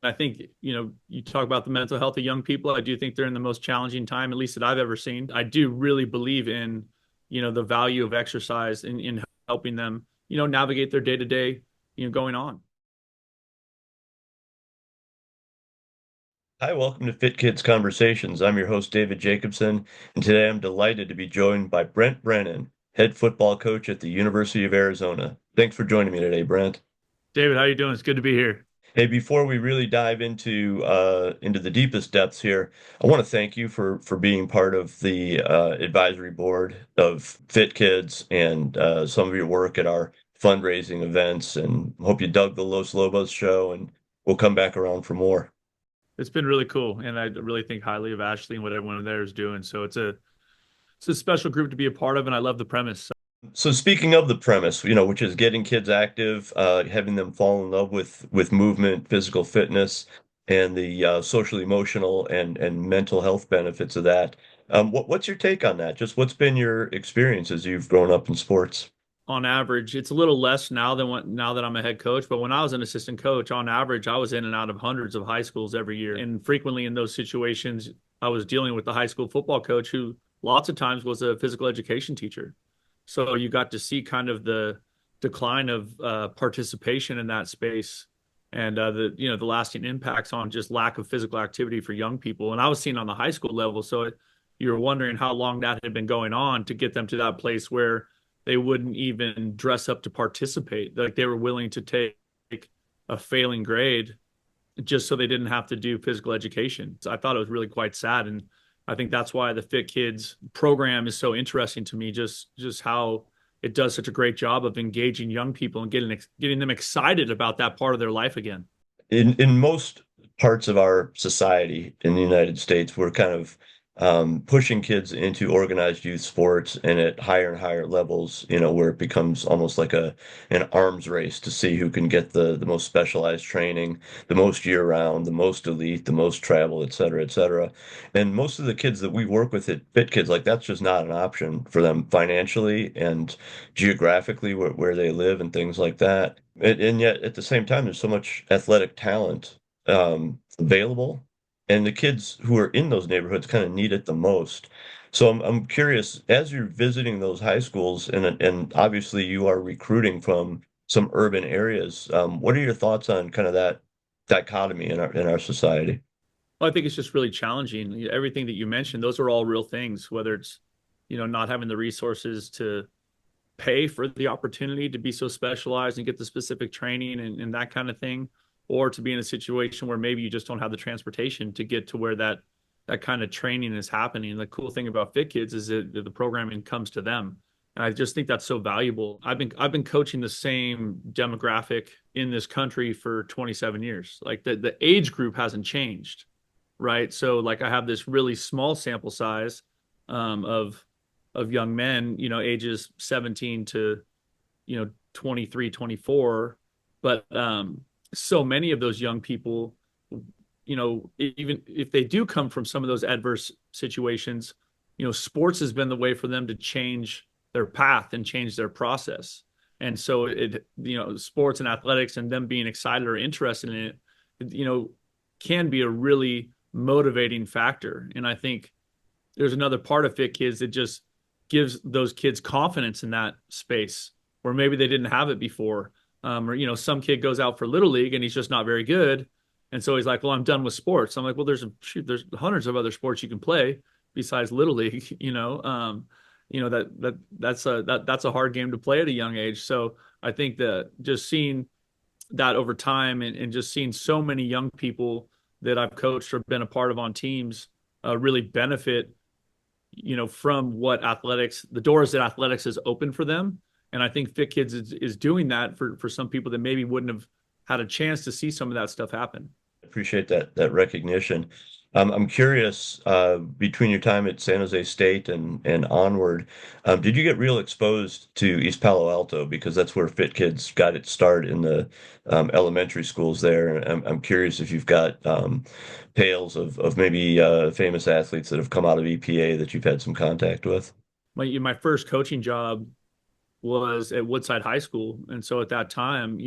I think, you talk about the mental health of young people. I do think they're in the most challenging time, at least that I've ever seen. I do really believe in, the value of exercise in helping them, navigate their day to day, going on. Hi, welcome to Fit Kids Conversations. I'm your host, David Jacobson, and today I'm delighted to be joined by Brent Brennan, head football coach at the University of Arizona. Thanks for joining me today, Brent. David, how you doing? It's good to be here. Hey, before we really dive into the deepest depths here, I want to thank you for being part of the advisory board of Fit Kids and some of your work at our fundraising events. And hope you dug the Los Lobos show, and we'll come back around for more. It's been really cool, and I really think highly of Ashley and what everyone there is doing. So it's a special group to be a part of, and I love the premise. So speaking of the premise, which is getting kids active, having them fall in love with movement, physical fitness, and the social, emotional, and mental health benefits of that. What's your take on that? Just what's been your experience as you've grown up in sports? On average, it's a little less now that I'm a head coach, but when I was an assistant coach, on average, I was in and out of hundreds of high schools every year. And frequently in those situations, I was dealing with the high school football coach who lots of times was a physical education teacher. So you got to see kind of the decline of participation in that space and the lasting impacts on just lack of physical activity for young people. And I was seeing on the high school level. So you were wondering how long that had been going on to get them to that place where they wouldn't even dress up to participate. Like they were willing to take a failing grade just so they didn't have to do physical education. So I thought it was really quite sad. And I think that's why the Fit Kids program is so interesting to me, just how it does such a great job of engaging young people and getting them excited about that part of their life again. In most parts of our society in the United States, we're kind of pushing kids into organized youth sports and at higher and higher levels, where it becomes almost like a an arms race to see who can get the most specialized training, the most year round, the most elite, the most travel, et cetera, et cetera. And most of the kids that we work with at Fit Kids, like that's just not an option for them financially and geographically where they live and things like that. And yet at the same time, there's so much athletic talent available, and the kids who are in those neighborhoods kind of need it the most. So I'm curious, as you're visiting those high schools, and obviously you are recruiting from some urban areas, what are your thoughts on kind of that dichotomy in our society? Well, I think it's just really challenging. Everything that you mentioned, those are all real things, whether it's, not having the resources to pay for the opportunity to be so specialized and get the specific training and that kind of thing, or to be in a situation where maybe you just don't have the transportation to get to where that kind of training is happening. The cool thing about Fit Kids is that the programming comes to them. And I just think that's so valuable. I've been coaching the same demographic in this country for 27 years. Like the age group hasn't changed, right? So like I have this really small sample size of young men, ages 17 to 23, 24. But so many of those young people, even if they do come from some of those adverse situations, sports has been the way for them to change their path and change their process. And so sports and athletics and them being excited or interested in it, can be a really motivating factor. And I think there's another part of Fit Kids that just gives those kids confidence in that space where maybe they didn't have it before. Or, some kid goes out for Little League and he's just not very good. And so he's like, well, I'm done with sports. I'm like, well, there's hundreds of other sports you can play besides Little League, that's a hard game to play at a young age. So I think that just seeing that over time and just seeing so many young people that I've coached or been a part of on teams really benefit, from what the doors that athletics has opened for them. And I think Fit Kids is doing that for some people that maybe wouldn't have had a chance to see some of that stuff happen. Appreciate that recognition. I'm curious, between your time at San Jose State and onward, did you get real exposed to East Palo Alto? Because that's where Fit Kids got its start in the elementary schools there. And I'm curious if you've got tales of maybe famous athletes that have come out of EPA that you've had some contact with. My first coaching job was at Woodside High School, and so at that time,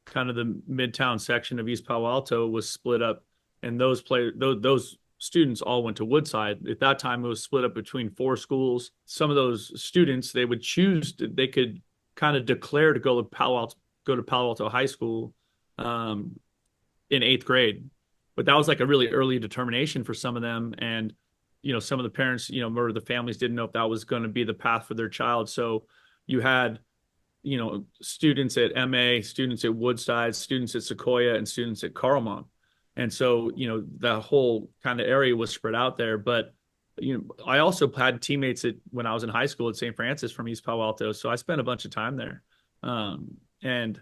kind of the midtown section of East Palo Alto was split up, and those students all went to Woodside. At that time, it was split up between four schools. Some of those students, they could kind of declare to go to Palo Alto High School um, in eighth grade. But that was like a really early determination for some of them. And, some of the parents, or the families didn't know if that was going to be the path for their child. So you had, students at MA, students at Woodside, students at Sequoia, and students at Carlmont. And so, the whole kind of area was spread out there. But, I also had teammates when I was in high school at St. Francis from East Palo Alto. So I spent a bunch of time there. And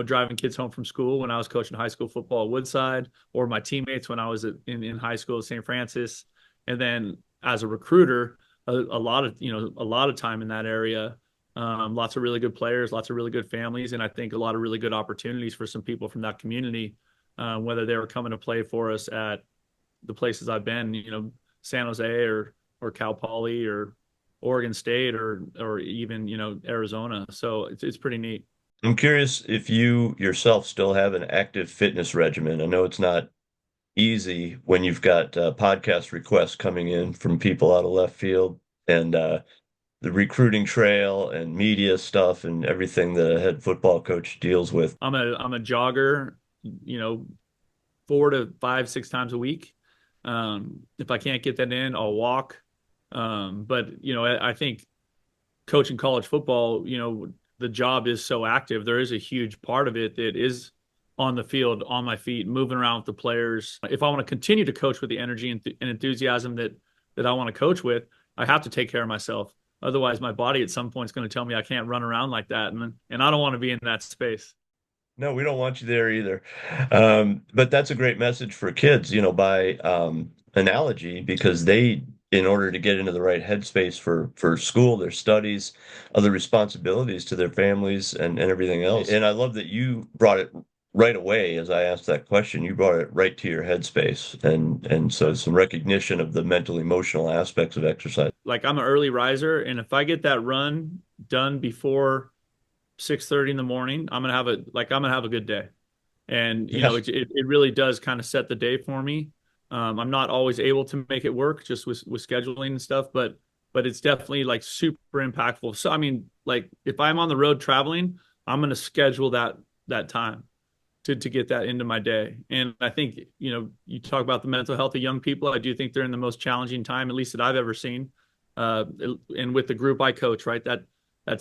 driving kids home from school when I was coaching high school football at Woodside, or my teammates when I was in high school at St. Francis. And then as a recruiter, a lot of time in that area. Lots of really good players, lots of really good families, and I think a lot of really good opportunities for some people from that community, whether they were coming to play for us at the places I've been, San Jose or Cal Poly or Oregon State or even Arizona. So it's pretty neat. I'm curious if you yourself still have an active fitness regimen. I know it's not easy when you've got podcast requests coming in from people out of left field and the recruiting trail and media stuff and everything that a head football coach deals with. I'm a jogger, 4 to 5, 6 times a week. If I can't get that in, I'll walk. But I think coaching college football, the job is so active. There is a huge part of it that is on the field, on my feet, moving around with the players. If I want to continue to coach with the energy and enthusiasm that I want to coach with, I have to take care of myself. Otherwise, my body at some point is going to tell me I can't run around like that, and I don't want to be in that space. No, we don't want you there either. But that's a great message for kids, by analogy, because in order to get into the right headspace for school, their studies, other responsibilities to their families and everything else. And I love that you brought it right away as I asked that question. You brought it right to your headspace. And so some recognition of the mental, emotional aspects of exercise. Like I'm an early riser, and if I get that run done before 6:30 in the morning, I'm gonna have a good day. And Yes. it really does kind of set the day for me. I'm not always able to make it work just with scheduling and stuff, but it's definitely like super impactful. So I mean, like if I'm on the road traveling, I'm gonna schedule that time to get that into my day. And I think, you talk about the mental health of young people. I do think they're in the most challenging time, at least that I've ever seen. And with the group I coach, right, that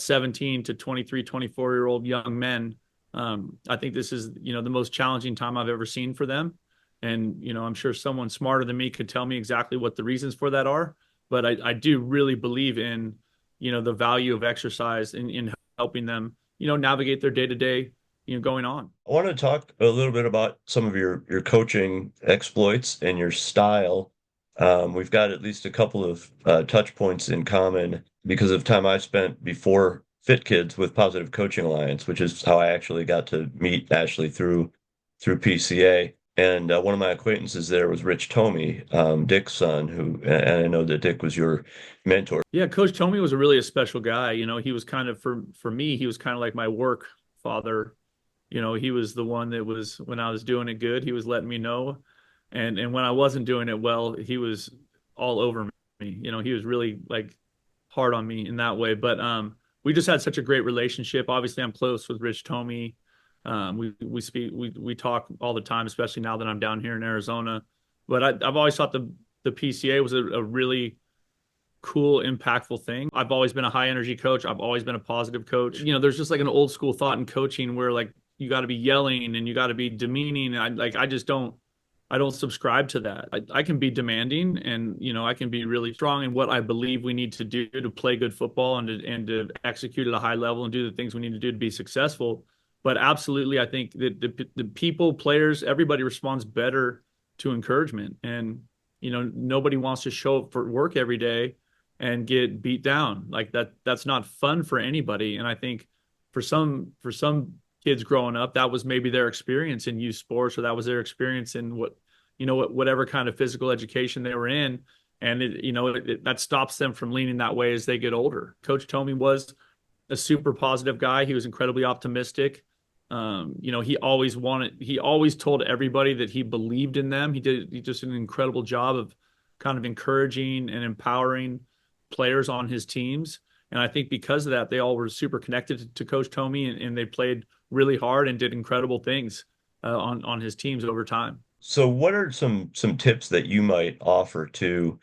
17 to 23, 24-year-old young men, I think this is, the most challenging time I've ever seen for them. And, I'm sure someone smarter than me could tell me exactly what the reasons for that are. But I do really believe in, the value of exercise in helping them, navigate their day-to-day, going on. I want to talk a little bit about some of your coaching exploits and your style. We've got at least a couple of touch points in common because of time I spent before Fit Kids with Positive Coaching Alliance, which is how I actually got to meet Ashley through PCA. And one of my acquaintances there was Rich Tomey, Dick's son, and I know that Dick was your mentor. Yeah, Coach Tomey was a special guy. He was kind of for me, he was kind of like my work father. He was the one that was, when I was doing it good, he was letting me know. And when I wasn't doing it well, he was all over me. He was really like hard on me in that way. But we just had such a great relationship. Obviously, I'm close with Rich Tomey. We talk all the time, especially now that I'm down here in Arizona. But I've always thought the PCA was a really cool, impactful thing. I've always been a high energy coach. I've always been a positive coach. There's just like an old school thought in coaching where like you got to be yelling and you got to be demeaning. I don't subscribe to that. I can be demanding and, I can be really strong in what I believe we need to do to play good football and to execute at a high level and do the things we need to do to be successful. But absolutely, I think that the people, players, everybody responds better to encouragement. And, nobody wants to show up for work every day and get beat down. Like that's not fun for anybody. And I think for some kids growing up, that was maybe their experience in youth sports, or that was their experience in whatever kind of physical education they were in. And that stops them from leaning that way as they get older. Coach Tomey was a super positive guy. He was incredibly optimistic. He always told everybody that he believed in them. He just did an incredible job of kind of encouraging and empowering players on his teams. And I think because of that, they all were super connected to Coach Tomey, and they played really hard and did incredible things on his teams over time. So what are some tips that you might offer to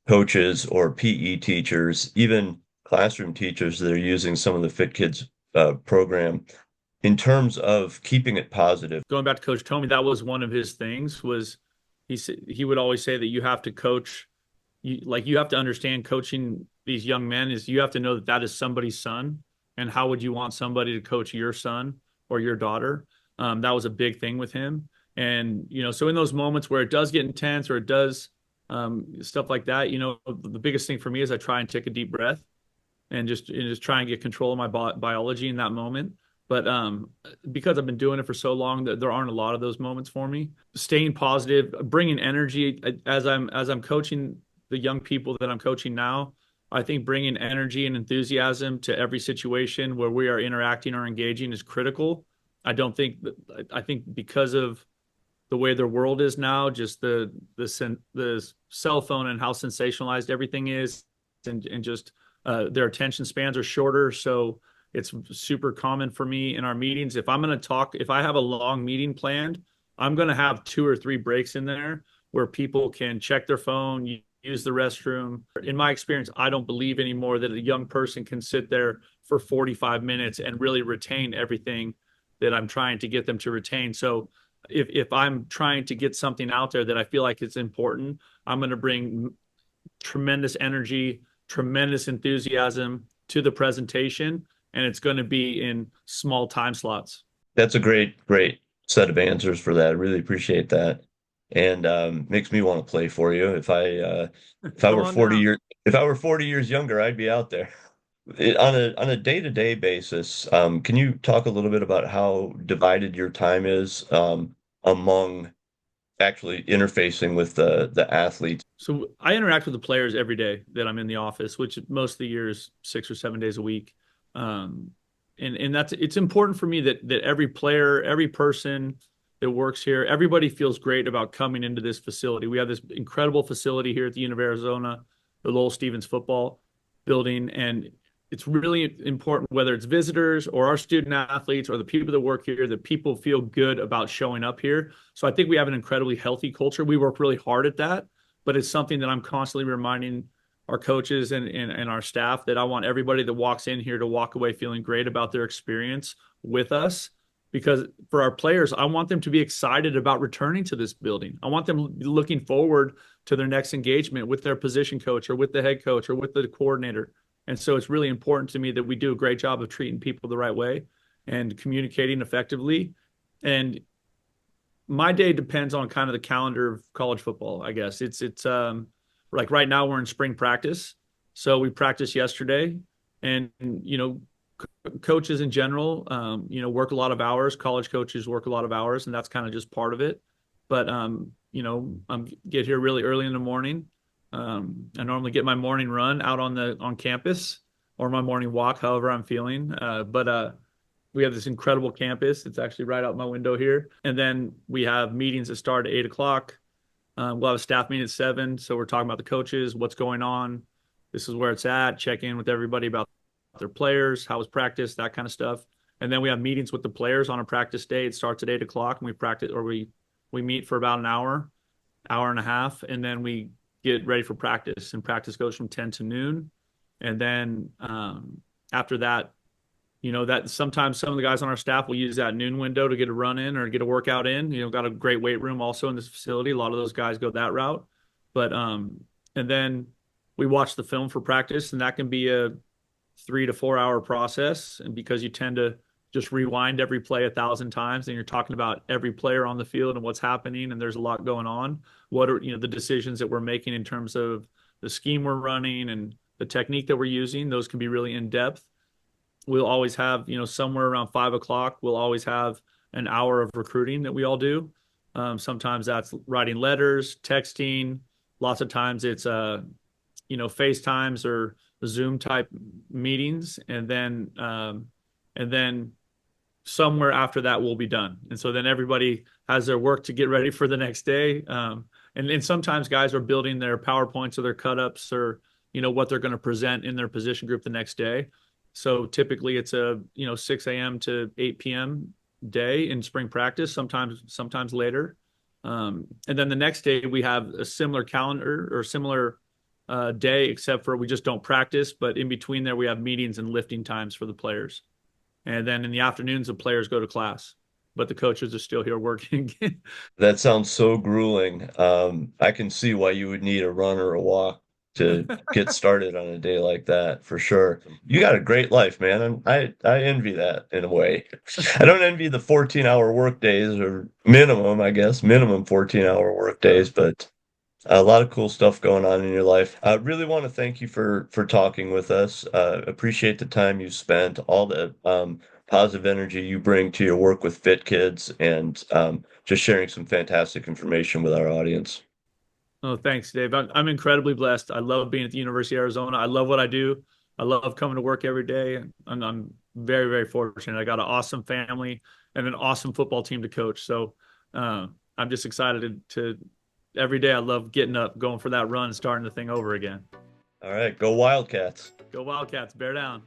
coaches or PE teachers, even classroom teachers that are using some of the Fit Kids program in terms of keeping it positive? Going back to Coach Tomey, that was one of his things. Was he would always say that you have to coach, you have to understand coaching these young men is you have to know that that is somebody's son, and how would you want somebody to coach your son or your daughter? That was a big thing with him. And so in those moments where it does get intense, or it does stuff like that, the biggest thing for me is I try and take a deep breath and just try and get control of my biology in that moment. But because I've been doing it for so long, that there aren't a lot of those moments for me. Staying positive, bringing energy as I'm coaching the young people that I'm coaching now. I think bringing energy and enthusiasm to every situation where we are interacting or engaging is critical. I think because of the way their world is now, just the cell phone and how sensationalized everything is, and just their attention spans are shorter. So it's super common for me in our meetings. If I'm going to talk, if I have a long meeting planned, I'm going to have 2 or 3 breaks in there where people can check their phone, use the restroom. In my experience, I don't believe anymore that a young person can sit there for 45 minutes and really retain everything that I'm trying to get them to retain. So if I'm trying to get something out there that I feel like it's important, I'm going to bring tremendous energy, tremendous enthusiasm to the presentation, and it's going to be in small time slots. That's a great set of answers for that. I really appreciate that. And makes me want to play for you. If I Come were on 40 down. years if I were 40 years younger, I'd be out there. On a day-to-day basis, can you talk a little bit about how divided your time is among actually interfacing with the athletes? So I interact with the players every day that I'm in the office, which most of the year is 6 or 7 days a week. Um, and it's important for me that every player, every person that works here, everybody feels great about coming into this facility. We have this incredible facility here at the University of Arizona, the Lowell Stevens football building, and it's really important, whether it's visitors or our student athletes or the people that work here, that people feel good about showing up here. So I think we have an incredibly healthy culture. We work really hard at that, but it's something that I'm constantly reminding our coaches and our staff that I want everybody that walks in here to walk away feeling great about their experience with us. Because for our players, I want them to be excited about returning to this building. I want them looking forward to their next engagement with their position coach or with the head coach or with the coordinator. And so it's really important to me that we do a great job of treating people the right way and communicating effectively. And my day depends on kind of the calendar of college football, I guess. It's like right now we're in spring practice. So we practiced yesterday, and coaches in general work a lot of hours. College coaches work a lot of hours, and that's kind of just part of it. But I'm get here really early in the morning. I normally get my morning run out on campus, or my morning walk, however I'm feeling. But we have this incredible campus. It's actually right out my window here. And then we have meetings that start at 8 o'clock. We'll have a staff meeting at 7. So we're talking about the coaches, what's going on. This is where it's at. Check in with everybody about their players, how was practice, that kind of stuff. And then we have meetings with the players on a practice day. It starts at 8 o'clock, and we practice, or we meet for about an hour and a half, and then we get ready for practice. And practice goes from 10 to noon. And then after that, that sometimes some of the guys on our staff will use that noon window to get a run in or get a workout in. Got a great weight room also in this facility. A lot of those guys go that route. But and then we watch the film for practice, and that can be a 3 to 4 hour process. And because you tend to just rewind every play 1,000 times, and you're talking about every player on the field and what's happening, and there's a lot going on. What are the decisions that we're making in terms of the scheme we're running and the technique that we're using? Those can be really in depth. We'll always have, somewhere around 5 o'clock, we'll always have an hour of recruiting that we all do. Sometimes that's writing letters, texting. Lots of times it's, FaceTimes or Zoom type meetings. And then somewhere after that will be done. And so then everybody has their work to get ready for the next day. And sometimes guys are building their PowerPoints or their cut-ups or, what they're going to present in their position group the next day. So typically it's a, 6 a.m. to 8 p.m. day in spring practice, sometimes later. And then the next day we have a similar calendar or similar day, except for we just don't practice. But in between there, we have meetings and lifting times for the players. And then in the afternoons, the players go to class, but the coaches are still here working. That sounds so grueling. I can see why you would need a run or a walk to get started on a day like that for sure. You got a great life, man. And I envy that in a way. I don't envy the 14-hour work days or minimum, I guess, minimum 14-hour work days, but a lot of cool stuff going on in your life. I really want to thank you for talking with us. Appreciate the time you spent, all the positive energy you bring to your work with Fit Kids, and just sharing some fantastic information with our audience. Oh, thanks, Dave. I'm incredibly blessed. I love being at the University of Arizona. I love what I do. I love coming to work every day. And I'm very, very fortunate. I got an awesome family and an awesome football team to coach. So I'm just excited to every day. I love getting up, going for that run, starting the thing over again. All right, go Wildcats. Go Wildcats, bear down.